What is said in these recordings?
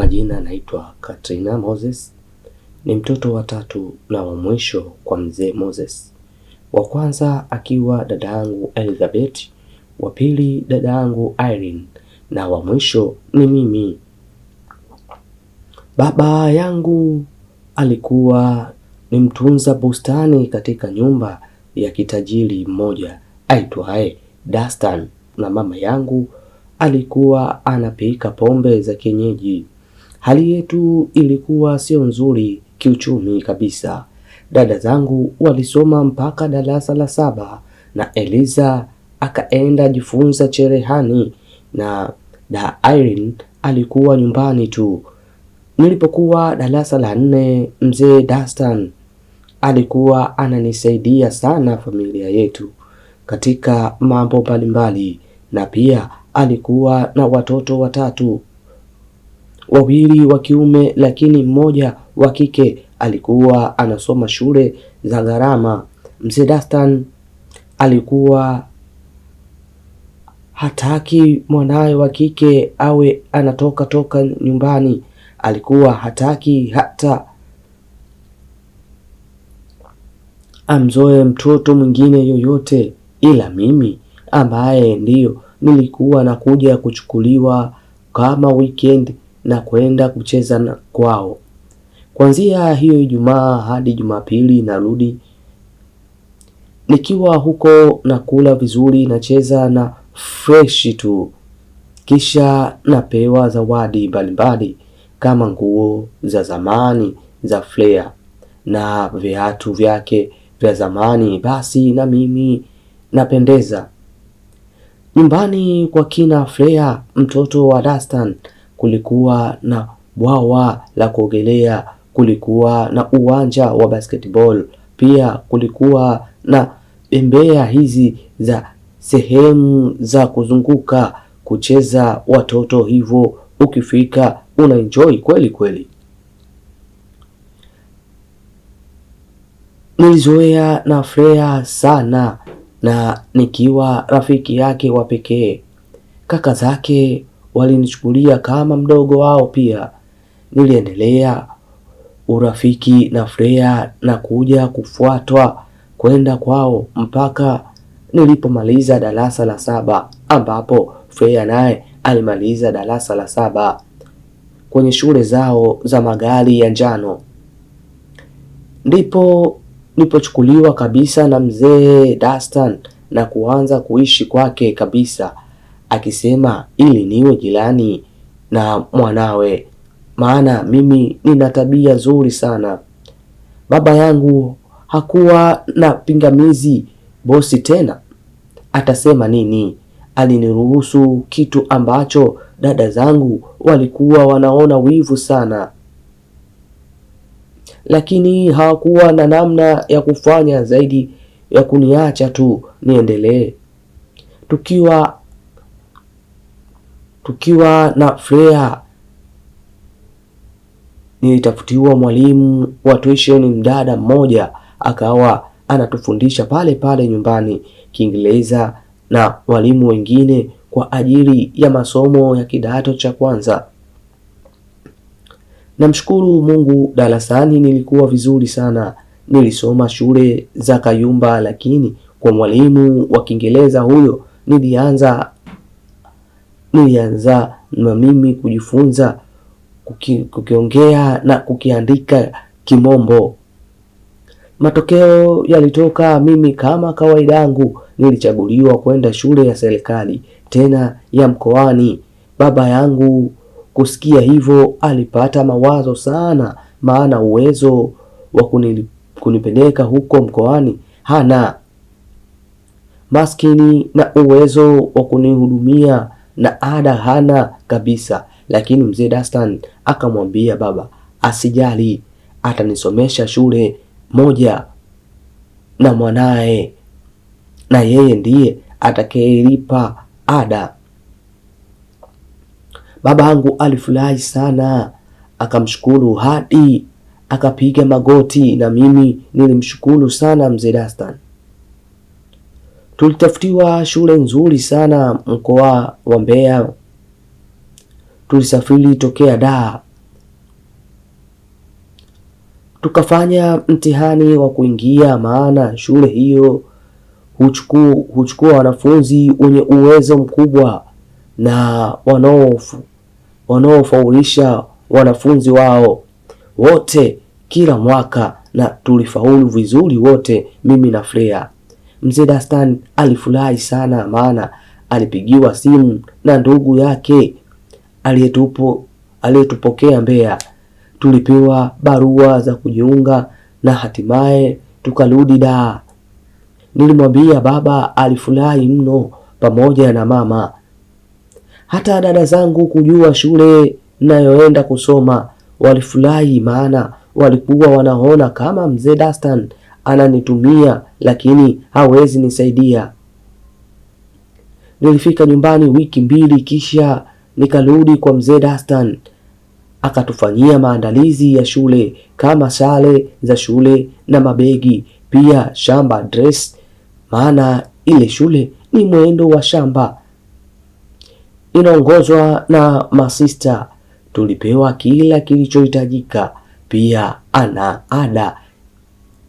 majina naitwa Katrina Moses, ni mtoto wa tatu na wa mwisho kwa mzee Moses. Wa kwanza akiwa dada yangu Elizabeth, wa pili dada yangu Irene, na wa mwisho ni mimi. Baba yangu alikuwa ni mtunza bustani katika nyumba ya kitajiri mmoja aitwaye Dastan, na mama yangu alikuwa anapika pombe za kienyeji. Hali yetu ilikuwa sio nzuri kiuchumi kabisa. Dada zangu walisoma mpaka darasa la 7 na Eliza akaenda jifunza cherehani na Irene alikuwa nyumbani tu. Nilipokuwa darasa la 4, mzee Dastan alikuwa ananisaidia sana familia yetu katika mambo mbalimbali, na pia alikuwa na watoto watatu, wawili wa kiume lakini mmoja wa kike. Alikuwa anasoma shule za gharama. Mzee Dastan alikuwa hataki mwanae wa kike awe toka nyumbani. Alikuwa hataki hata amzoe mtoto mwingine yoyote ila mimi, ambaye ndiyo nilikuwa nakuja kuchukuliwa kama weekend na kwenda kucheza kwao. Kuanzia hiyo Ijumaa hadi Jumapili narudi. Nikiwa huko nakula vizuri, nacheza na fresh tu. Kisha napewa zawadi mbalimbali kama nguo za zamani za Flea na viatu vyake vya zamani. Basi na mimi napendeza. Nyumbani kwa kina Flea, mtoto wa Dastan, kulikuwa na bwawa la kuogelea, kulikuwa na uwanja wa basketball, pia kulikuwa na bembea hizi za sehemu za kuzunguka kucheza watoto. Hivyo ukifika unaenjoy kweli kweli. Nilizoea na Flea sana na nikiwa rafiki yake wa pekee. Kaka zake walinichukulia kama mdogo wao pia. Niliendelea urafiki na Flea na kuja kufuatwa kwenda kwao mpaka nilipomaliza darasa la 7, ambapo Flea naye alimaliza darasa la 7 kwenye shule zao za magari ya njano. Ndipo nilipochukuliwa kabisa na mzee Dastan na kuanza kuishi kwake kabisa, akisema ili niwe jirani na mwanawe, maana mimi nina tabia nzuri sana. Baba yangu hakuwa na pingamizi. Bosi tena atasema nini? Aliniruhusu, kitu ambacho dada zangu walikuwa wanaona wivu sana, lakini hawakuwa na namna ya kufanya zaidi ya kuniacha tu niendelee. Tukiwa na Flea nilitafutiwa mwalimu wa tuition, mdada mmoja akawa anatufundisha pale pale nyumbani Kiingereza na walimu wengine kwa ajili ya masomo ya kidato cha kwanza. Namshukuru Mungu, darasani nilikuwa vizuri sana. Nilisoma shule za Kayumba, lakini kwa mwalimu wa Kiingereza huyo nilianza na mimi kujifunza kukiongea na kukiandika Kimombo. Matokeo yalitoka, mimi kama kawaida yangu nilichaguliwa kwenda shule ya serikali, tena ya mkoani. Baba yangu kusikia hivyo alipata mawazo sana, maana uwezo wa kunipeleka huko mkoani hana. Maskini na uwezo wa kunihudumia na ada hana kabisa. Lakini mzee Dastan akamwambia baba asijali, atanisomesha shule moja na mwanae, na yeye ndiye atakayelipa ada. Baba yangu alifurahi sana, akamshukuru hadi akapiga magoti, na mimi nilimshukuru sana mzee Dastan. Tulitafutiwa shule nzuri sana mkoa wa Mbeya. Tulisafiri tokea Dar Tukafanya mtihani wa kuingia, maana shule hiyo huchukua wanafunzi wenye uwezo mkubwa na wanaofaulisha wanafunzi wao wote kila mwaka, na tulifaulu vizuri wote, mimi na Freya. Mzee Dastan alifurahi sana, maana alipigiwa simu na ndugu yake aliyetupokea Mbeya. Tulipewa barua za kujiunga na hatimaye tukarudi Dar. Nilimwambia baba, alifurahi mno pamoja na mama. Hata dada zangu kujua shule ninayoenda kusoma walifurahi, maana walikuwa wanaona kama mzee Dastan ananitumia lakini hawezi nisaidia. Nilifika nyumbani wiki 2 kisha nikarudi kwa mzee Dastan. Akatufanyia maandalizi ya shule kama sare za shule na mabegi, pia shamba dress, maana ile shule ni mwendo wa shamba, inaongozwa na masista. Tulipewa kila kilichohitajika, pia ana ada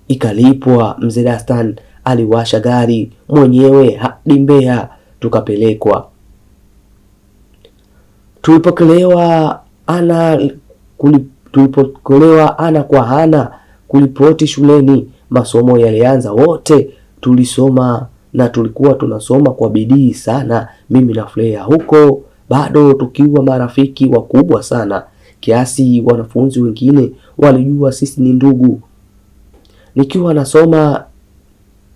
ikalipwa. Mzee Dastan aliwasha gari mwenyewe hadi Mbeya tukapelekwa. Tulipokelewa ana kwa ana kulipoti shuleni. Masomo yalianza, wote tulisoma na tulikuwa tunasoma kwa bidii sana, mimi na Freya, huko bado tukiwa marafiki wakubwa sana, kiasi wanafunzi wengine walijua sisi ni ndugu. Nikiwa nasoma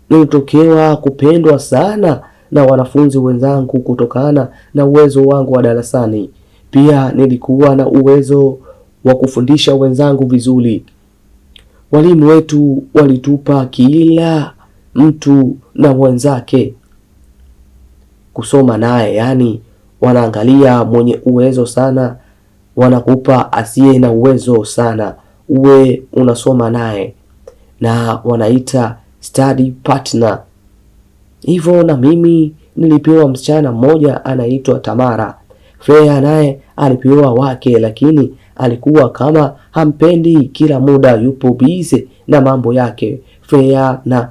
nilitokewa kupendwa sana na wanafunzi wenzangu kutokana na uwezo wangu wa darasani. Pia nilikuwa na uwezo wa kufundisha wenzangu vizuri. Walimu wetu walitupa kila mtu na wenzake kusoma naye, yani wanaangalia mwenye uwezo sana, wanakupa asiye na uwezo sana uwe unasoma naye, na wanaita study partner. Hivyo na mimi nilipewa msichana mmoja anaitwa Tamara. Freya naye alipewa wake, lakini alikuwa kama hampendi, kila muda yupo busy na mambo yake Freya, na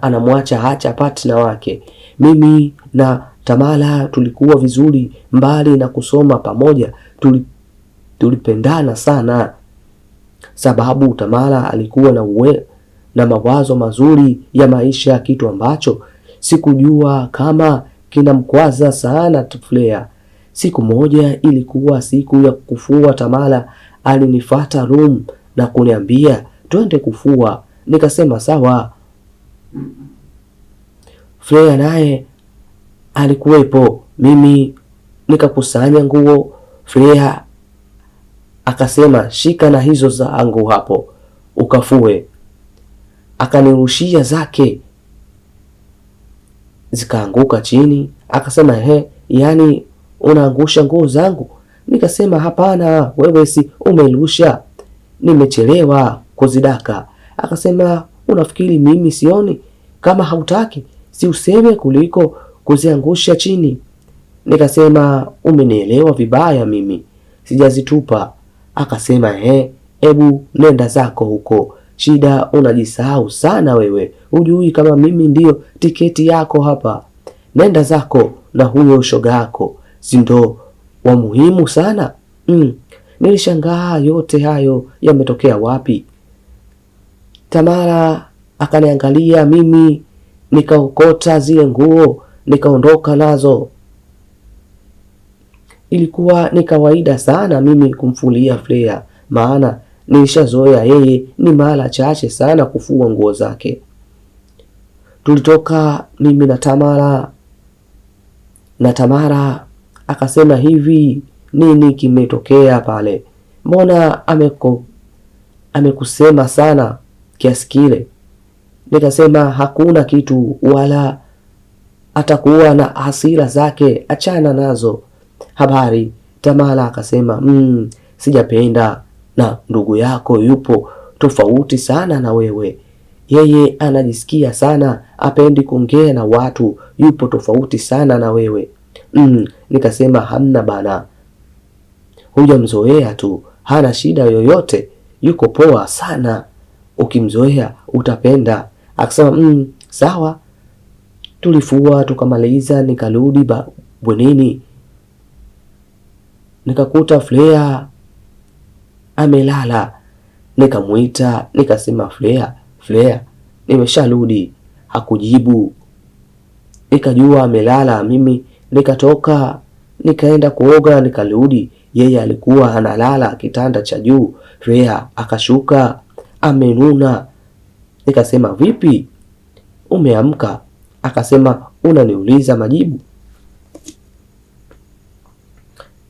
anamwacha hacha partner wake. Mimi na Tamara tulikuwa vizuri, mbali na kusoma pamoja tulipendana sana, sababu Tamara alikuwa na mawazo mazuri ya maisha, kitu ambacho sikujua kama kinamkwaza sana Freya. Siku moja ilikuwa siku ya kufua. Tamara alinifuata room na kuniambia twende kufua. Nikasema sawa. Freya naye alikuwepo. Mimi nikakusanya nguo. Freya akasema shika na hizo zangu hapo ukafue. Akanirushia zake zikaanguka chini. Akasema yani unaangusha nguo zangu? Nikasema hapana, wewe si umerusha, nimechelewa kuzidaka. Akasema unafikiri mimi sioni? Kama hautaki si useme kuliko kuziangusha chini. Nikasema umenielewa vibaya, mimi sijazitupa. Akasema hebu nenda zako huko, shida unajisahau sana wewe, hujui kama mimi ndio tiketi yako hapa. Nenda zako na huyo shoga yako, si ndo wa muhimu sana? Nilishangaa yote hayo yametokea wapi. Tamara akaniangalia mimi, nikaokota zile nguo nikaondoka nazo. Ilikuwa ni kawaida sana mimi kumfulia Freya, maana nilishazoea yeye ni mara chache sana kufua nguo zake. Tulitoka mimi na Tamara akasema hivi, nini kimetokea pale? Mbona amekusema sana kiasi kile? Nikasema hakuna kitu, wala atakuwa na hasira zake, achana nazo. Habari. Tamara akasema sijapenda, na ndugu yako yupo tofauti sana na wewe, yeye anajisikia sana, apendi kuongea na watu, yupo tofauti sana na wewe. Nikasema hamna bana, hujamzoea tu, hana shida yoyote, yuko poa sana, ukimzoea utapenda. Akasema sawa. Tulifua tukamaliza, nikarudi bwenini, nikakuta Flea amelala. Nikamuita, nikasema Flea, nimesharudi. Hakujibu, nikajua amelala. Mimi nikatoka nikaenda kuoga, nikarudi, yeye alikuwa analala kitanda cha juu. Flea akashuka amenuna. Nikasema vipi, umeamka? Akasema unaniuliza majibu,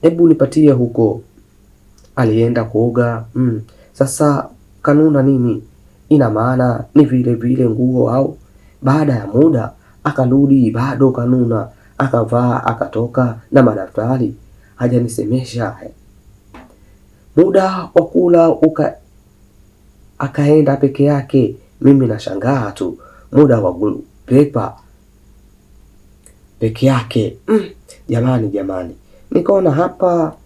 hebu nipatie huko. Alienda kuoga. Sasa kanuna nini? Ina maana ni vile vile nguo au? Baada ya muda akarudi, bado kanuna. Akavaa akatoka na madaftari, hajanisemesha. Muda wa kula akaenda peke yake. Mimi nashangaa tu, muda wa pepa peke yake. Jamani, nikaona hapa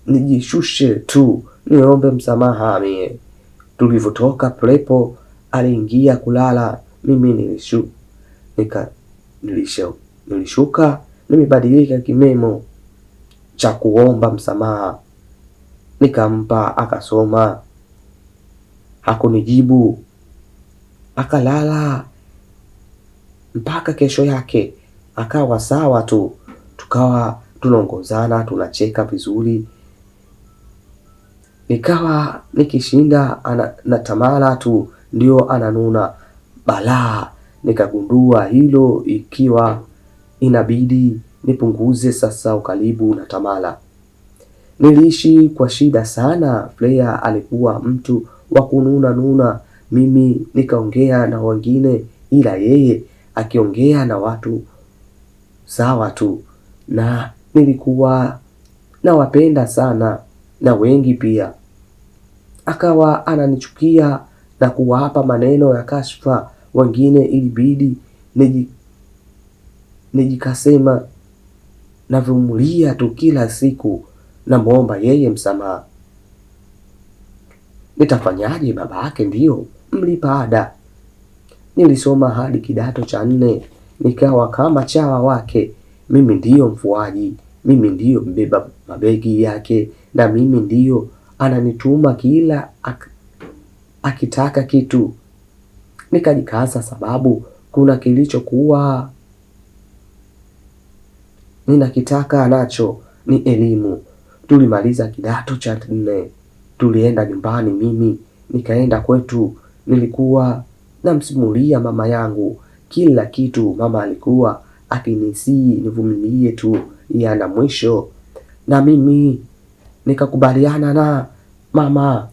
nijishushe tu, niombe msamaha mie. Tulivyotoka prepo aliingia kulala. Mimi nilishuka nimebadilika kimemo cha kuomba msamaha. Nikampa akasoma, hakunijibu, akalala mpaka kesho yake. Akawa sawa tu, tukawa tunaongozana, tunacheka vizuri. Nikawa nikishinda na Tamara tu ndio ananuna balaa. Nikagundua hilo, ikiwa inabidi nipunguze sasa ukaribu na Tamara. Niliishi kwa shida sana. Flea alikuwa mtu wa kununa. Mimi nikaongea na wengine, ila yeye akiongea na watu sawa tu, na nilikuwa nawapenda sana na wengi pia. Akawa ananichukia na kuwapa maneno ya kashfa wengine. Ilibidi nijikasema navumilia tu, kila siku namuomba yeye msamaha. Nitafanyaje? Baba yake ndio mlipa ada. Nilisoma hadi kidato cha 4, nikawa kama chawa wake. Mimi ndiyo mfuaji, mimi ndiyo mbeba mabegi yake, na mimi ndiyo ananituma kila akitaka kitu. Nikajikaza, sababu kuna kilichokuwa ninakitaka nacho ni elimu. Tulimaliza kidato cha 4, tulienda nyumbani. Mimi nikaenda kwetu. Nilikuwa namsimulia mama yangu kila kitu. Mama alikuwa akinisii nivumilie tu, yana mwisho. Na mimi nikakubaliana na mama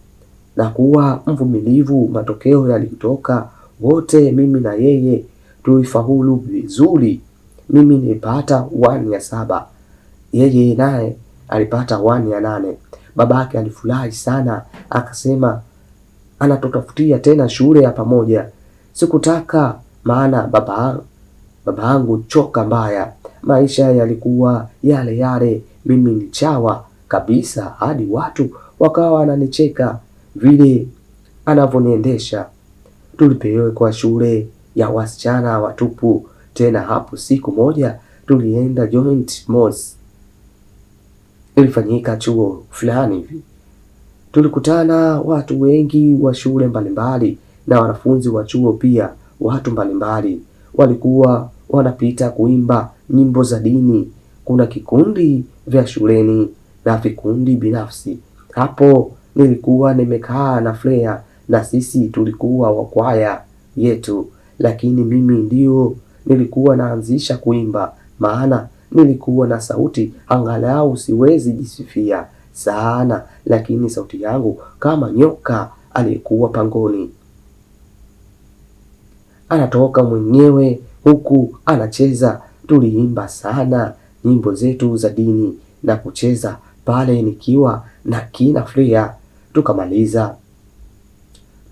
na kuwa mvumilivu. Matokeo yalitoka, wote mimi na yeye tulifaulu vizuri. Mimi nilipata 1 ya 7, yeye naye alipata 1 ya 8. Babake alifurahi sana, akasema anatutafutia tena shule ya pamoja. Sikutaka, maana babangu choka mbaya. Maisha yalikuwa yale. Mimi ni chawa kabisa, hadi watu wakawa wananicheka vile anavyoniendesha. Tulipelekwa shule ya wasichana watupu. Tena hapo siku moja tulienda joint mos. Ilifanyika chuo fulani hivi. Tulikutana watu wengi wa shule mbalimbali na wanafunzi wa chuo pia. Watu mbalimbali walikuwa wanapita kuimba nyimbo za dini. Kuna kikundi vya shuleni na vikundi binafsi. Hapo nilikuwa nimekaa na Flea, na sisi tulikuwa wa kwaya yetu, lakini mimi ndio nilikuwa naanzisha kuimba, maana nilikuwa na sauti angalau siwezi jisifia sana, lakini sauti yangu kama nyoka aliyekuwa pangoni. Anatoka mwenyewe huku anacheza. Tuliimba sana nyimbo zetu za dini na kucheza pale nikiwa na kina Flea. Tukamaliza.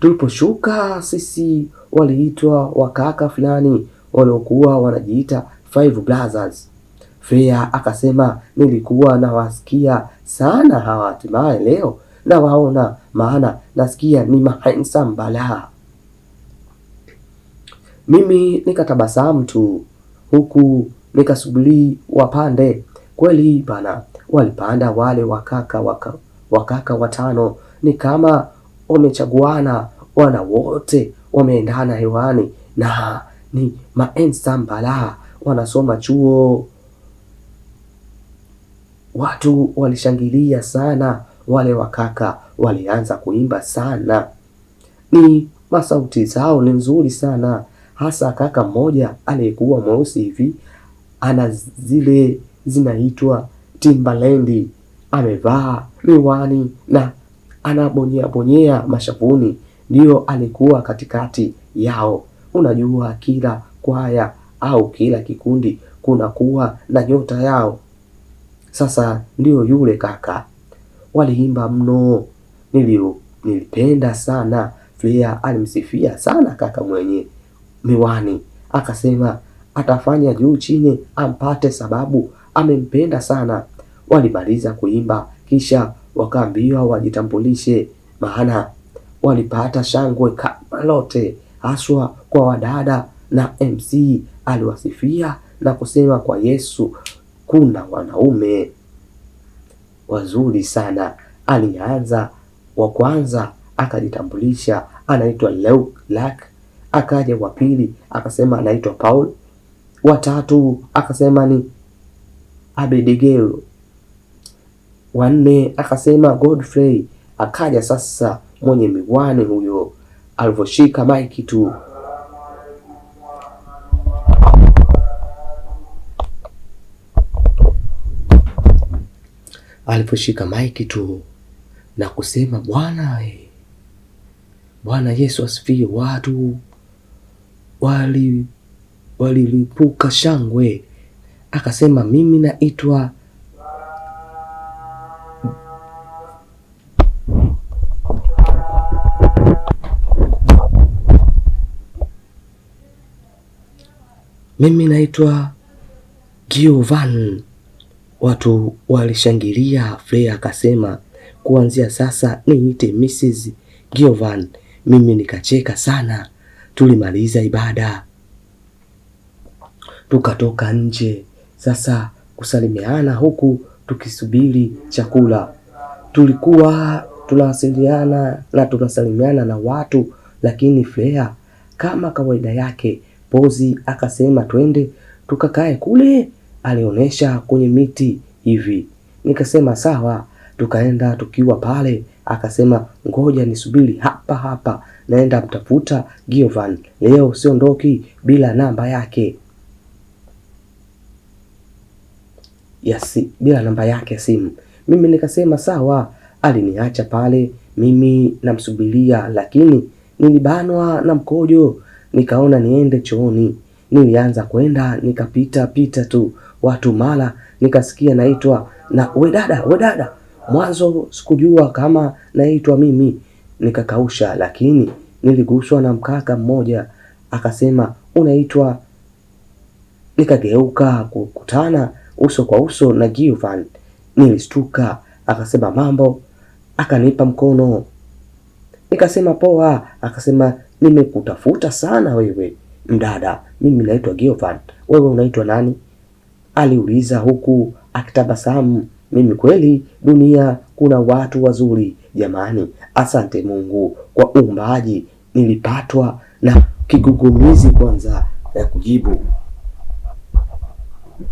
Tuliposhuka sisi, waliitwa wakaka fulani waliokuwa wanajiita 5 Brothers. Flea akasema nilikuwa nawasikia sana hawa, hatimaye leo na waona, maana nasikia ni handsome balaa. Mimi nikatabasamu tu huku nikasubiri wapande. Kweli bana, walipanda wale wakaka watano, ni kama wamechaguana, wana wote wameendana hewani na ni handsome balaa, wanasoma chuo. Watu walishangilia sana, wale wakaka walianza kuimba sana, ni masauti zao ni nzuri sana, hasa kaka mmoja aliyekuwa mweusi hivi, ana zile zinaitwa Timbaland, amevaa miwani na anabonyea mashavuni, ndio alikuwa katikati yao. Unajua kila kwaya au kila kikundi kuna kuwa na nyota yao. Sasa ndio yule kaka, waliimba mno, nilipenda sana. Flea alimsifia sana kaka mwenye miwani, akasema atafanya juu chini ampate, sababu amempenda sana. Walimaliza kuimba kisha wakaambiwa wajitambulishe, maana walipata shangwe kama lote, haswa kwa wadada, na MC aliwasifia na kusema kwa Yesu kuna wanaume wazuri sana. Alianza wa kwanza akajitambulisha anaitwa Luke, akaja wa pili akasema anaitwa Paul, wa tatu akasema ni Abigail, wa nne akasema Godfrey. Akaja sasa mwenye miwani huyo, alivyoshika maiki tu na kusema Bwana Yesu asifiwe. Watu walilipuka shangwe. Akasema mimi naitwa Giovan. Watu walishangilia. Flea akasema kuanzia sasa niite Mrs. Giovan. Mimi nikacheka sana. Tulimaliza ibada, tukatoka nje sasa kusalimiana, huku tukisubiri chakula. Tulikuwa tunawasiliana na tunasalimiana na watu, lakini Flea kama kawaida yake pozi akasema twende tukakae kule, alionyesha kwenye miti hivi. Nikasema sawa, tukaenda. Tukiwa pale akasema ngoja nisubiri hapa, naenda mtafuta Giovan, leo siondoki bila namba yake bila namba yake simu. Mimi nikasema sawa. Aliniacha pale, mimi namsubiria, lakini nilibanwa na mkojo, nikaona niende chooni. Nilianza kwenda, nikapita tu watu, mara nikasikia naitwa na we dada. Mwanzo sikujua kama naitwa mimi, nikakausha, lakini niliguswa na mkaka mmoja akasema unaitwa. Nikageuka kukutana uso kwa uso na Giovan. Nilistuka, akasema mambo, akanipa mkono. Nikasema poa. Akasema nimekutafuta sana wewe mdada, mimi naitwa Giovan, wewe unaitwa nani? Aliuliza huku akitabasamu. Mimi kweli dunia kuna watu wazuri jamani, asante Mungu kwa uumbaji. Nilipatwa na kigugumizi kwanza ya kujibu.